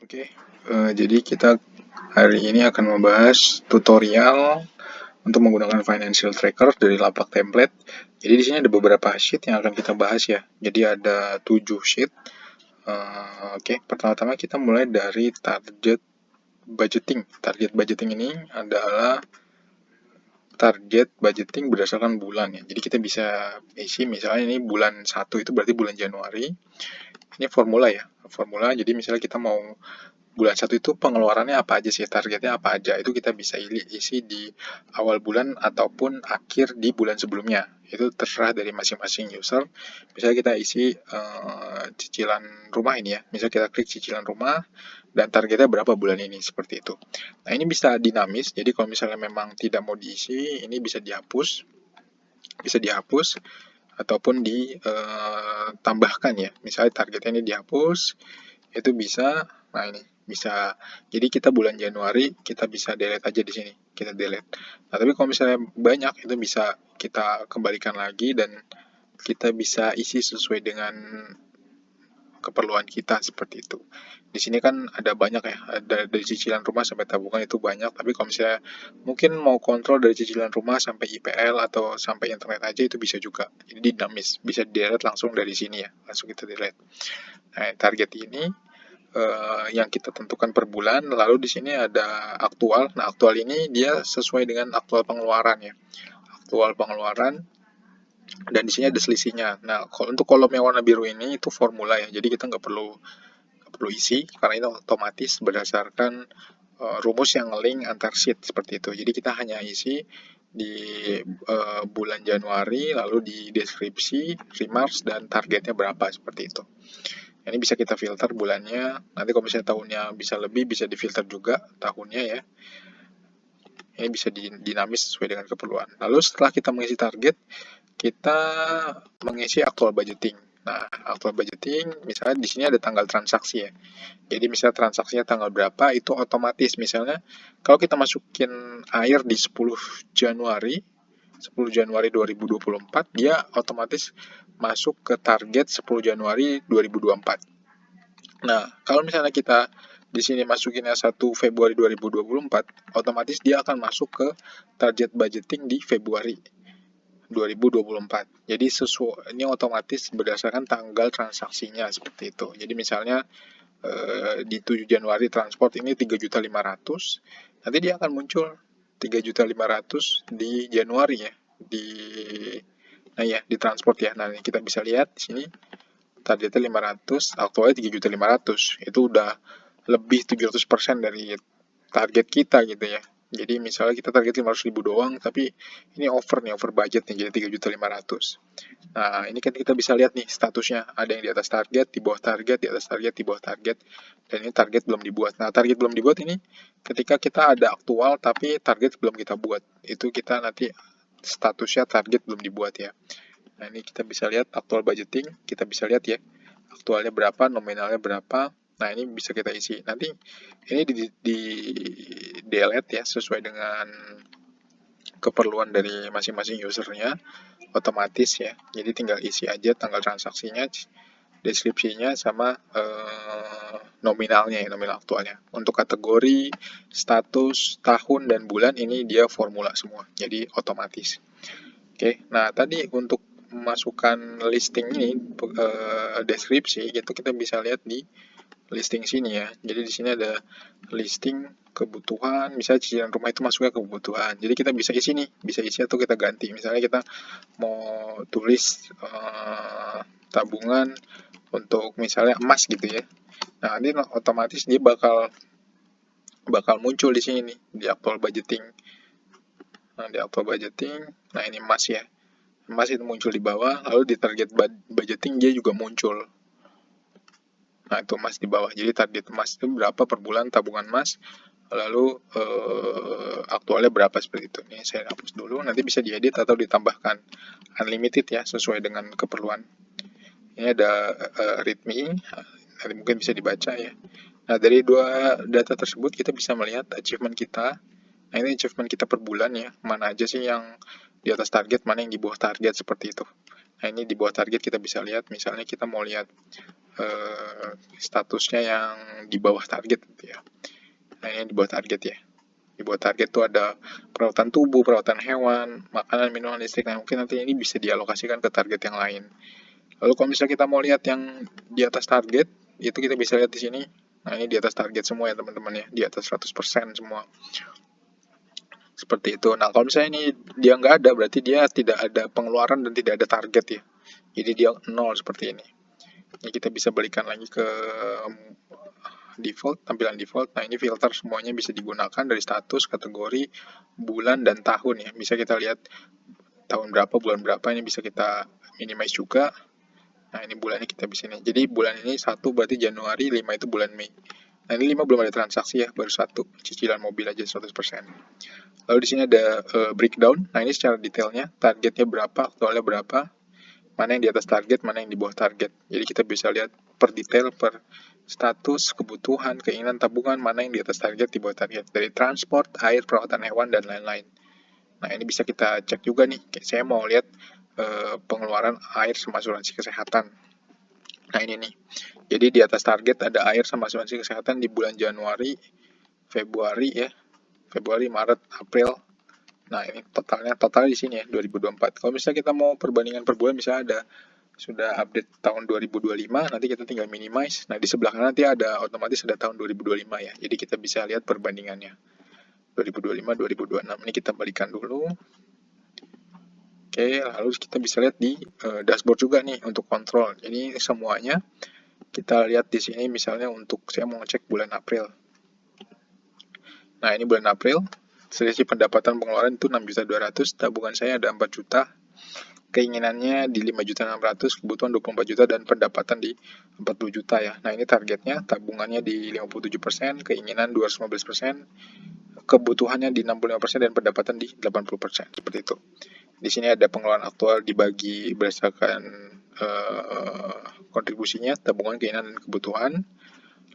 Oke, jadi kita hari ini akan membahas tutorial untuk menggunakan financial tracker dari lapak template. Jadi di sini ada beberapa sheet yang akan kita bahas ya. Jadi ada 7 sheet. Oke, pertama-tama kita mulai dari target budgeting. Target budgeting ini adalah target budgeting berdasarkan bulan ya. Jadi kita bisa isi misalnya ini bulan 1 itu berarti bulan Januari. Ini formula ya. Formula jadi misalnya kita mau bulan 1 itu pengeluarannya apa aja sih, targetnya apa aja, itu kita bisa isi di awal bulan ataupun akhir di bulan sebelumnya. Itu terserah dari masing-masing user. Misalnya kita isi cicilan rumah ini ya, misalnya kita klik cicilan rumah dan targetnya berapa bulan ini, seperti itu. Nah ini bisa dinamis, jadi kalau misalnya memang tidak mau diisi, ini bisa dihapus ataupun ditambahkan ya. Misalnya targetnya ini dihapus, itu bisa. Nah ini bisa, jadi kita bulan Januari kita bisa delete aja di sini, kita delete. Nah tapi kalau misalnya banyak, itu bisa kita kembalikan lagi dan kita bisa isi sesuai dengan keperluan kita, seperti itu. Di sini kan ada banyak ya, ada dari cicilan rumah sampai tabungan itu banyak, tapi kalau misalnya mungkin mau kontrol dari cicilan rumah sampai IPL atau sampai internet aja itu bisa juga. Jadi dinamis, bisa delete langsung dari sini ya, langsung kita delete. Nah, target ini yang kita tentukan per bulan, lalu di sini ada aktual. Nah, aktual ini dia sesuai dengan aktual pengeluaran ya. Aktual pengeluaran dan di sini ada selisihnya. Nah, kalau untuk kolom yang warna biru ini itu formula ya. Jadi kita nggak perlu isi karena itu otomatis berdasarkan rumus yang link antar sheet, seperti itu. Jadi kita hanya isi di bulan Januari, lalu di deskripsi, remarks, dan targetnya berapa, seperti itu. Ini bisa kita filter bulannya. Nanti kalau misalnya tahunnya bisa lebih, bisa difilter juga tahunnya ya. Ini bisa dinamis sesuai dengan keperluan. Lalu setelah kita mengisi target, kita mengisi aktual budgeting. Nah, aktual budgeting, misalnya di sini ada tanggal transaksi ya. Jadi misalnya transaksinya tanggal berapa, itu otomatis. Misalnya kalau kita masukin air di 10 Januari, 10 Januari 2024, dia otomatis masuk ke target 10 Januari 2024. Nah, kalau misalnya kita di sini masukinnya 1 Februari 2024, otomatis dia akan masuk ke target budgeting di Februari 2024. Jadi ini otomatis berdasarkan tanggal transaksinya, seperti itu. Jadi misalnya di 7 Januari transport ini 3.500.000, nanti dia akan muncul 3.500.000 di Januari ya, di transport ya. Nah, ini kita bisa lihat di sini targetnya 500, aktualnya 3.500.000. Itu udah lebih 700% dari target kita gitu ya. Jadi misalnya kita target 500.000 doang, tapi ini over budget nih, jadi 3.500.000. Nah, ini kan kita bisa lihat nih statusnya, ada yang di atas target, di bawah target, di atas target, di bawah target, dan ini target belum dibuat. Nah, target belum dibuat ini ketika kita ada aktual tapi target belum kita buat, itu kita nanti statusnya target belum dibuat ya. Nah, ini kita bisa lihat aktual budgeting, kita bisa lihat ya, aktualnya berapa, nominalnya berapa. Nah, ini bisa kita isi. Nanti ini di delete ya, sesuai dengan keperluan dari masing-masing usernya, otomatis ya. Jadi tinggal isi aja tanggal transaksinya, deskripsinya, sama nominalnya ya, nominal aktualnya. Untuk kategori, status, tahun, dan bulan ini dia formula semua, jadi otomatis. Oke, nah tadi untuk memasukkan listing ini, deskripsi, itu kita bisa lihat di listing sini ya. Jadi di sini ada listing kebutuhan, misalnya cicilan rumah itu masuknya ke kebutuhan. Jadi kita bisa isi nih, bisa isi atau kita ganti. Misalnya kita mau tulis tabungan untuk misalnya emas gitu ya. Nah, ini otomatis dia bakal muncul di sini nih, di actual budgeting. Nah, di actual budgeting, nah ini emas ya. Emas itu muncul di bawah, lalu di target budgeting dia juga muncul. Nah, itu emas di bawah. Jadi target emas itu berapa per bulan tabungan emas, lalu aktualnya berapa, seperti itu. Ini saya hapus dulu, nanti bisa diedit atau ditambahkan unlimited ya, sesuai dengan keperluan. Ini ada readme, nanti mungkin bisa dibaca ya. Nah, dari dua data tersebut kita bisa melihat achievement kita. Nah, ini achievement kita per bulan ya, mana aja sih yang di atas target, mana yang di bawah target, seperti itu. Nah, ini di bawah target kita bisa lihat, misalnya kita mau lihat statusnya yang di bawah target gitu ya. Nah, ini di bawah target ya. Di bawah target tuh ada perawatan tubuh, perawatan hewan, makanan, minuman, listrik. Nah, mungkin nanti ini bisa dialokasikan ke target yang lain. Lalu kalau misalnya kita mau lihat yang di atas target, itu kita bisa lihat di sini. Nah, ini di atas target semua ya teman-teman ya, di atas 100% semua. Seperti itu. Nah, kalau misalnya ini dia nggak ada, berarti dia tidak ada pengeluaran dan tidak ada target ya. Jadi dia nol seperti ini. Ini kita bisa balikan lagi ke default, tampilan default. Nah, ini filter semuanya bisa digunakan dari status, kategori, bulan, dan tahun ya. Bisa kita lihat tahun berapa, bulan berapa, ini bisa kita minimize juga. Nah, ini bulannya kita bisa ini. Jadi bulan ini 1 berarti Januari, 5 itu bulan Mei. Nah, ini 5 belum ada transaksi ya, baru 1 cicilan mobil aja 100%. Lalu di sini ada breakdown. Nah, ini secara detailnya, targetnya berapa, aktualnya berapa, mana yang di atas target, mana yang di bawah target. Jadi kita bisa lihat per detail, per status, kebutuhan, keinginan, tabungan, mana yang di atas target, di bawah target. Dari transport, air, perawatan hewan, dan lain-lain. Nah, ini bisa kita cek juga nih. Saya mau lihat pengeluaran air sama asuransi kesehatan. Nah, ini nih. Jadi di atas target ada air sama asuransi kesehatan di bulan Januari, Februari ya. Februari, Maret, April. Nah, ini total di sini ya 2024. Kalau misalnya kita mau perbandingan per bulan, misalnya ada sudah update tahun 2025, nanti kita tinggal minimize. Nah, di sebelah kanan nanti ada otomatis ada tahun 2025 ya. Jadi kita bisa lihat perbandingannya. 2025, 2026. Ini kita balikan dulu. Oke, lalu kita bisa lihat di dashboard juga nih untuk kontrol. Ini semuanya kita lihat di sini misalnya untuk saya mau ngecek bulan April. Nah, ini bulan April, selisih pendapatan pengeluaran itu 6.200.000, tabungan saya ada 4 juta, keinginannya di 5.600.000, kebutuhan 24 juta, dan pendapatan di 40 juta ya. Nah, ini targetnya, tabungannya di 57%, keinginan 215%, kebutuhannya di 65%, dan pendapatan di 80%, seperti itu. Di sini ada pengeluaran aktual dibagi berdasarkan kontribusinya, tabungan, keinginan, dan kebutuhan.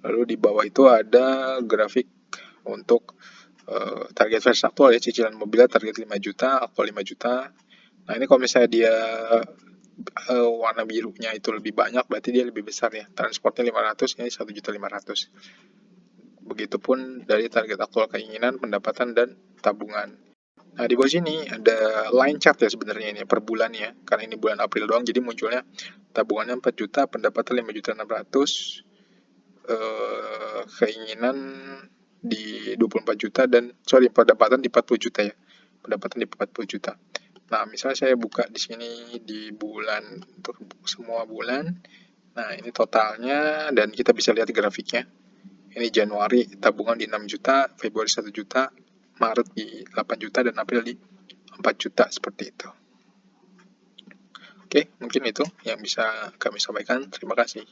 Lalu di bawah itu ada grafik untuk target versus aktual ya, cicilan mobilnya target 5 juta, aktual 5 juta. Nah, ini kalau misalnya dia warna birunya itu lebih banyak, berarti dia lebih besar ya. Transportnya 500, ini 1.500.000. Begitupun dari target aktual keinginan, pendapatan, dan tabungan. Nah, di bawah sini ada line chart ya sebenarnya ini per bulan ya. Karena ini bulan April doang, jadi munculnya tabungannya 4 juta, pendapatan 5.600.000, keinginan di 24 juta, dan pendapatan di 40 juta ya. Pendapatan di 40 juta. Nah, misalnya saya buka di sini di bulan, untuk semua bulan. Nah, ini totalnya, dan kita bisa lihat grafiknya. Ini Januari tabungan di 6 juta, Februari 1 juta, Maret di 8 juta, dan April di 4 juta, seperti itu. Oke, mungkin itu yang bisa kami sampaikan. Terima kasih.